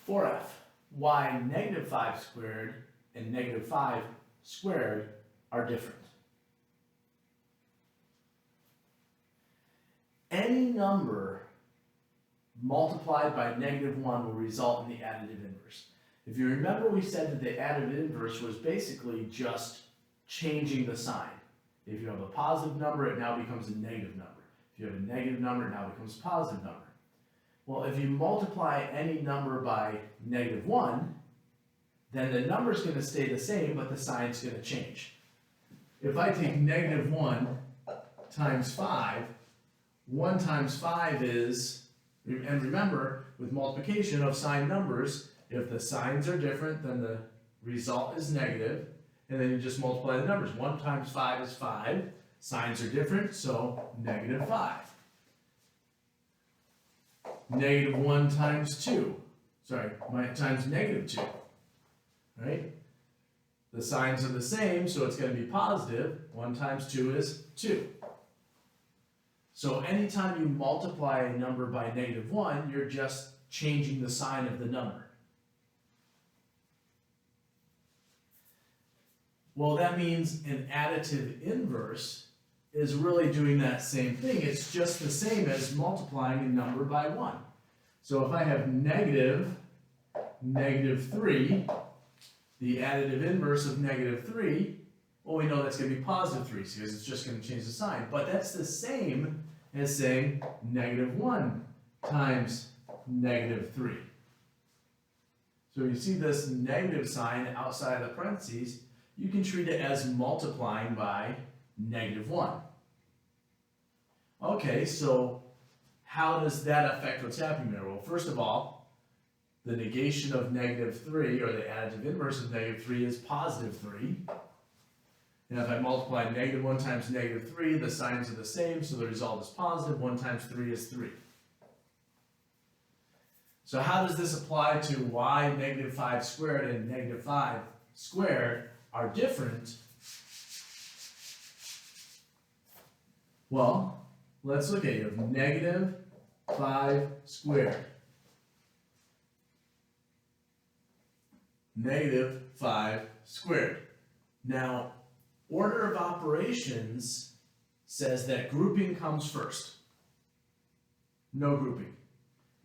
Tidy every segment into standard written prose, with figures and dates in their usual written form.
4f, why negative 5 squared and negative 5 squared are different. Any number multiplied by negative 1 will result in the additive inverse. If you remember, we said that the additive inverse was basically just changing the sign. If you have a positive number, it now becomes a negative number. If you have a negative number, it now becomes a positive number. Well, if you multiply any number by negative 1, then the number is going to stay the same, but the sign's going to change. If I take negative 1 times 5, 1 times 5 is, and remember, with multiplication of signed numbers, if the signs are different, then the result is negative, and then you just multiply the numbers. 1 times 5 is 5, signs are different, so negative 5. Negative 1 times 2, times negative 2, right? The signs are the same, so it's going to be positive. 1 times 2 is 2. So anytime you multiply a number by negative 1, you're just changing the sign of the number. Well, that means an additive inverse is really doing that same thing. It's just the same as multiplying a number by 1. So if I have negative 3, the additive inverse of negative 3, well, we know that's going to be positive 3 because it's just going to change the sign. But that's the same as saying negative 1 times negative 3. So you see this negative sign outside of the parentheses, you can treat it as multiplying by negative 1. Okay, so how does that affect what's happening there? Well, first of all, the negation of negative 3, or the additive inverse of negative 3, is positive 3. And if I multiply negative 1 times negative 3, the signs are the same, so the result is positive. 1 times 3 is 3. So how does this apply to why negative 5 squared and negative 5 squared are different? Well, let's look at it. You have negative 5 squared. Negative 5 squared. Now, order of operations says that grouping comes first. No grouping.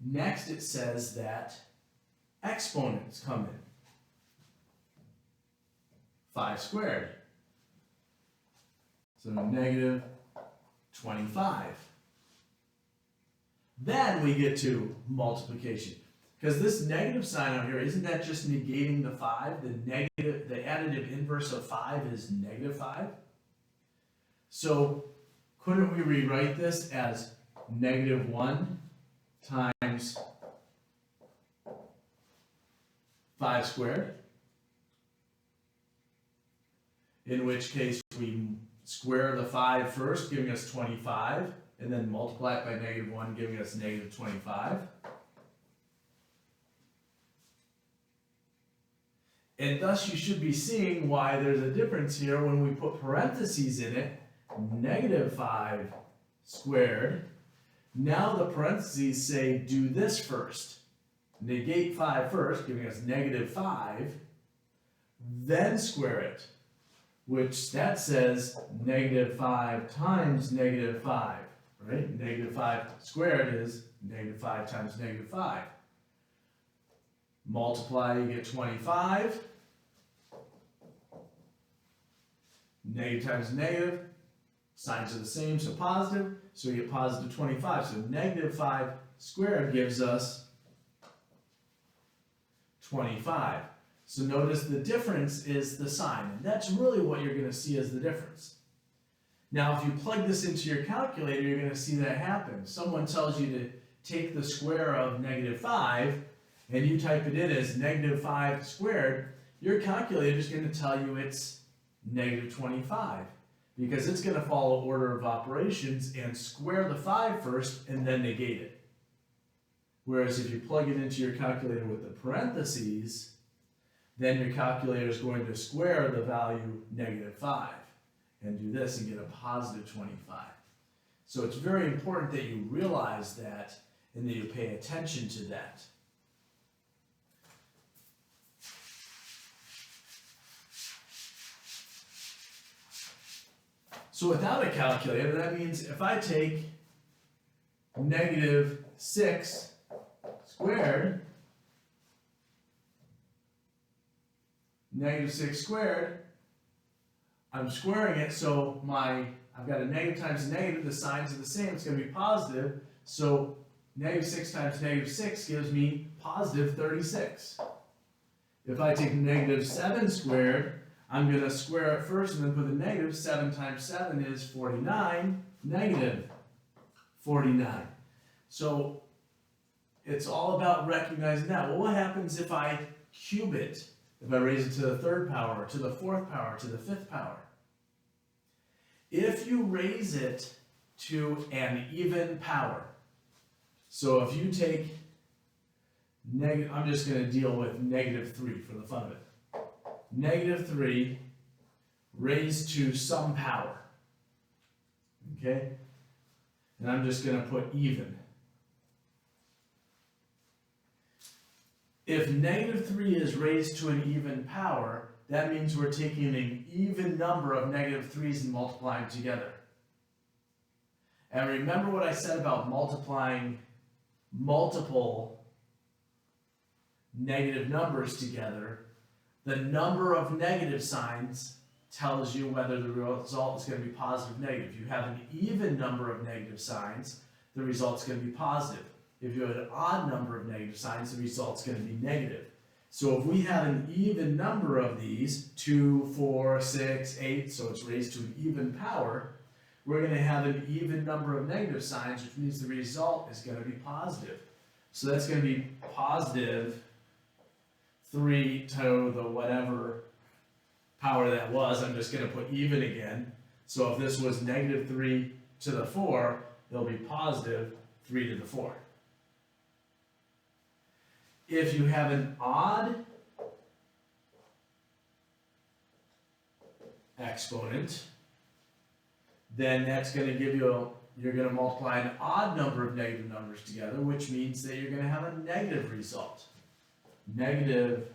Next, it says that exponents come in. 5 squared. So negative 25. Then we get to multiplication. Because this negative sign out here, isn't that just negating the 5? The additive inverse of 5 is negative 5. So couldn't we rewrite this as negative 1 times 5 squared? In which case we square the 5 first, giving us 25, and then multiply it by negative 1, giving us negative 25. And thus you should be seeing why there's a difference here when we put parentheses in it. Negative 5 squared. Now the parentheses say do this first. Negate 5 first, giving us negative 5. Then square it, which that says negative 5 times negative 5. Right? Negative 5 squared is negative 5 times negative 5. Multiply, you get 25. Negative times negative, signs are the same, so positive, so you get positive 25. So negative 5 squared gives us 25. So notice the difference is the sign, and that's really what you're going to see as the difference. Now, if you plug this into your calculator, you're going to see that happen. Someone tells you to take the square of negative 5, and you type it in as negative 5 squared, your calculator is going to tell you it's negative 25, because it's going to follow order of operations and square the 5 first and then negate it. Whereas if you plug it into your calculator with the parentheses, then your calculator is going to square the value negative 5 and do this and get a positive 25. So it's very important that you realize that and that you pay attention to that. So without a calculator, that means if I take negative 6 squared, negative 6 squared, I'm squaring it, so I've got a negative times a negative, the signs are the same, it's going to be positive, so negative 6 times negative 6 gives me positive 36. If I take negative 7 squared, I'm going to square it first and then put the negative. 7 times 7 is 49, negative 49. So it's all about recognizing that. Well, what happens if I cube it? If I raise it to the third power, to the fourth power, to the fifth power? If you raise it to an even power, so if you take I'm just going to deal with negative 3 for the fun of it. Negative 3 raised to some power. Okay? And I'm just going to put even. If negative 3 is raised to an even power, that means we're taking an even number of negative 3's and multiplying together. And remember what I said about multiplying multiple negative numbers together. The number of negative signs tells you whether the result is going to be positive or negative. If you have an even number of negative signs, the result's going to be positive. If you have an odd number of negative signs, the result's going to be negative. So if we have an even number of these, 2, 4, 6, 8, so it's raised to an even power, we're going to have an even number of negative signs, which means the result is going to be positive. So that's going to be positive 3 to the whatever power that was. I'm just going to put even again. So if this was negative 3 to the 4, it'll be positive 3 to the 4. If you have an odd exponent, then that's going to give you you're going to multiply an odd number of negative numbers together, which means that you're going to have a negative result. Negative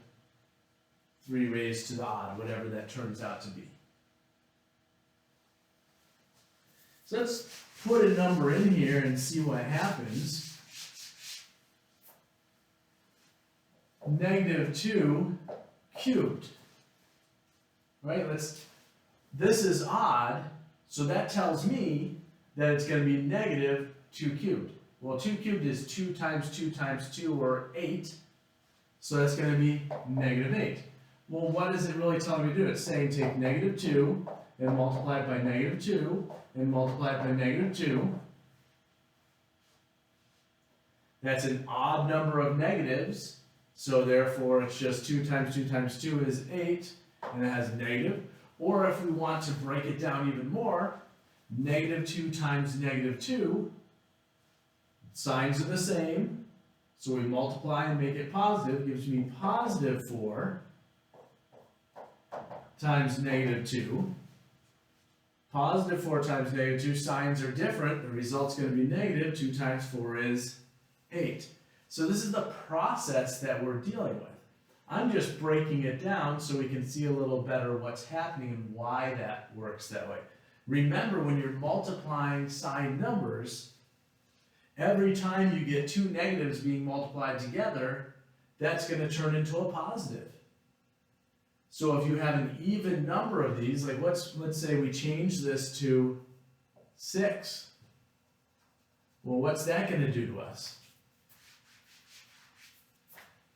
3 raised to the odd, whatever that turns out to be. So let's put a number in here and see what happens. Negative 2 cubed. Right? This is odd, so that tells me that it's going to be negative 2 cubed. Well, 2 cubed is 2 times 2 times 2, or 8. So that's going to be negative 8. Well, what is it really telling me to do? It's saying take negative 2 and multiply it by negative 2 and multiply it by negative 2. That's an odd number of negatives. So therefore, it's just 2 times 2 times 2 is 8, and it has negative. Or if we want to break it down even more, negative 2 times negative 2, signs are the same. So we multiply and make it positive, gives me positive 4 times negative 2. Positive 4 times negative 2, signs are different. The result's going to be negative. 2 times 4 is 8. So this is the process that we're dealing with. I'm just breaking it down so we can see a little better what's happening and why that works that way. Remember, when you're multiplying signed numbers, every time you get 2 negatives being multiplied together, that's going to turn into a positive. So if you have an even number of these, like let's say we change this to 6. Well, what's that going to do to us?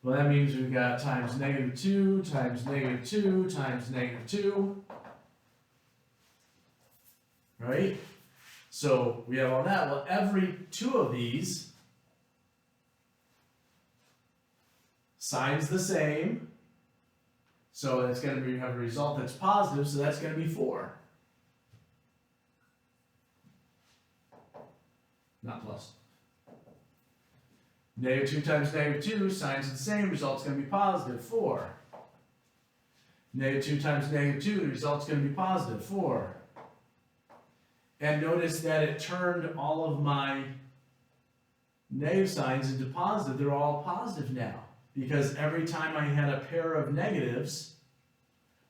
Well, that means we've got times negative 2 times negative 2 times negative 2. Right? So we have all that. Well, every 2 of these, signs the same. So that's going to have a result that's positive, so that's going to be 4. Not plus. Negative 2 times negative 2, signs are the same, result's going to be positive, 4. Negative 2 times negative 2, the result's going to be positive, 4. And notice that it turned all of my negative signs into positive. They're all positive now, because every time I had a pair of negatives,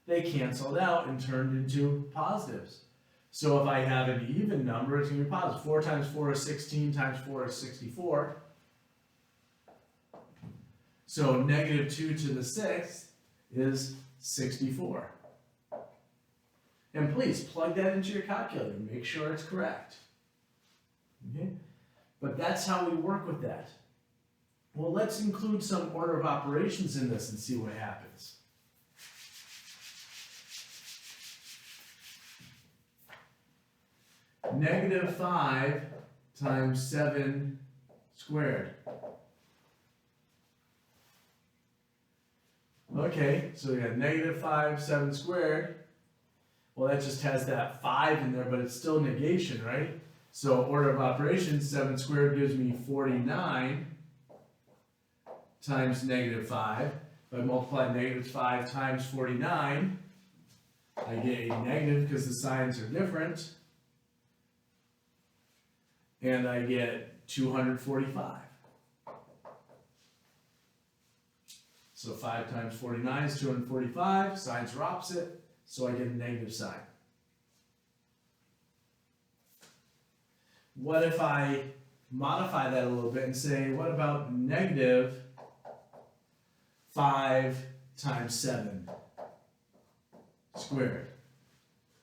they canceled out and turned into positives. So if I have an even number, it's going to be positive. 4 times 4 is 16, times 4 is 64. So negative 2 to the 6th is 64. And please plug that into your calculator. Make sure it's correct. Okay? But that's how we work with that. Well, let's include some order of operations in this and see what happens. Negative 5 times 7 squared. Okay, so we got negative 5, 7 squared. Well, that just has that 5 in there, but it's still negation, right? So order of operations, 7 squared gives me 49 times negative 5. If I multiply negative 5 times 49, I get a negative because the signs are different. And I get 245. So 5 times 49 is 245, signs are opposite, so I get a negative sign. What if I modify that a little bit and say, what about negative 5 times 7 squared?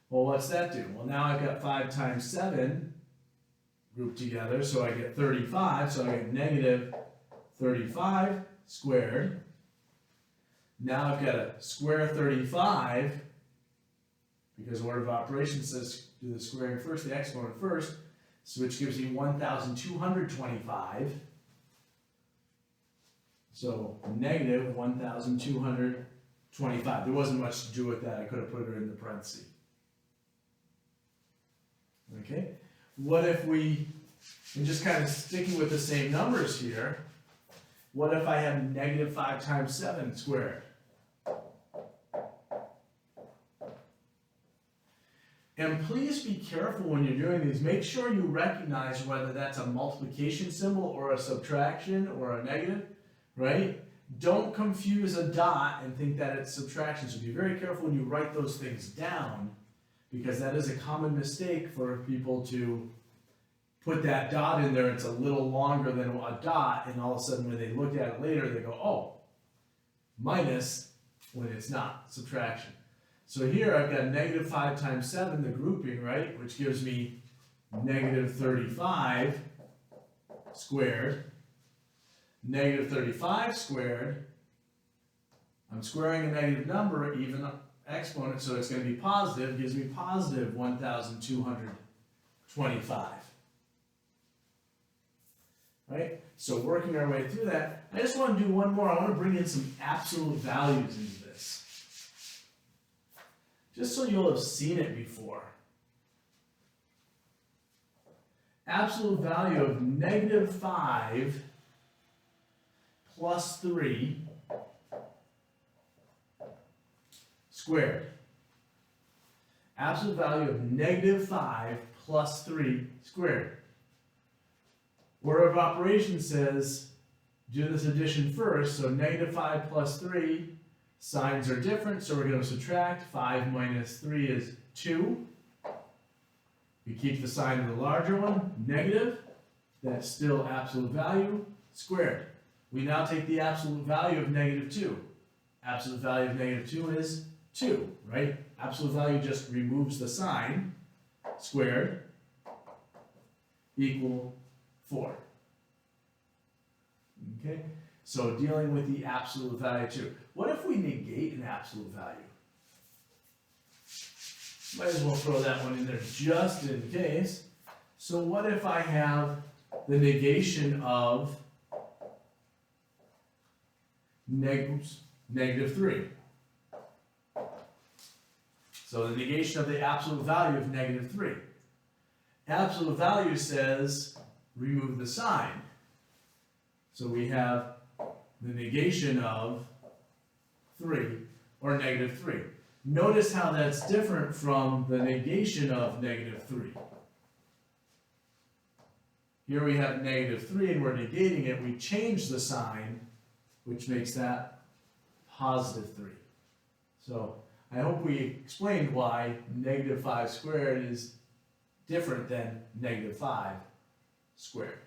Well, what's that do? Well, now I've got 5 times 7 grouped together, so I get 35, so I get negative 35 squared. Now I've got to square 35, because order of operations says do the squaring first, the exponent first, so which gives me 1,225. So negative 1,225. There wasn't much to do with that. I could have put it in the parentheses. Okay. What if we, and just kind of sticking with the same numbers here, what if I have negative 5 times 7 squared? And please be careful when you're doing these. Make sure you recognize whether that's a multiplication symbol or a subtraction or a negative, right? Don't confuse a dot and think that it's subtraction. So be very careful when you write those things down, because that is a common mistake for people to put that dot in there. It's a little longer than a dot, and all of a sudden when they look at it later, they go, oh, minus, when it's not, subtraction. So here I've got negative 5 times 7, the grouping, right, which gives me negative 35 squared. Negative 35 squared, I'm squaring a negative number, even exponent, so it's going to be positive, gives me positive 1,225. Right? So working our way through that, I just want to do one more. I want to bring in some absolute values into this. Just so you'll have seen it before. Absolute value of negative 5 plus 3 squared. Absolute value of negative 5 plus 3 squared. Order of operations says do this addition first, so negative 5 plus 3, signs are different, so we're going to subtract. 5 minus 3 is 2. We keep the sign of the larger one, negative. That's still absolute value, squared. We now take the absolute value of negative 2. Absolute value of negative 2 is 2, right? Absolute value just removes the sign, squared, equal 4. Okay, so dealing with the absolute value too. What if we negate an absolute value? Might as well throw that one in there just in case. So what if I have the negation of negative 3? So the negation of the absolute value of negative 3. Absolute value says remove the sign. So we have the negation of 3, or negative 3. Notice how that's different from the negation of negative 3. Here we have negative 3 and we're negating it. We change the sign, which makes that positive 3. So I hope we explained why negative 5 squared is different than negative 5 squared.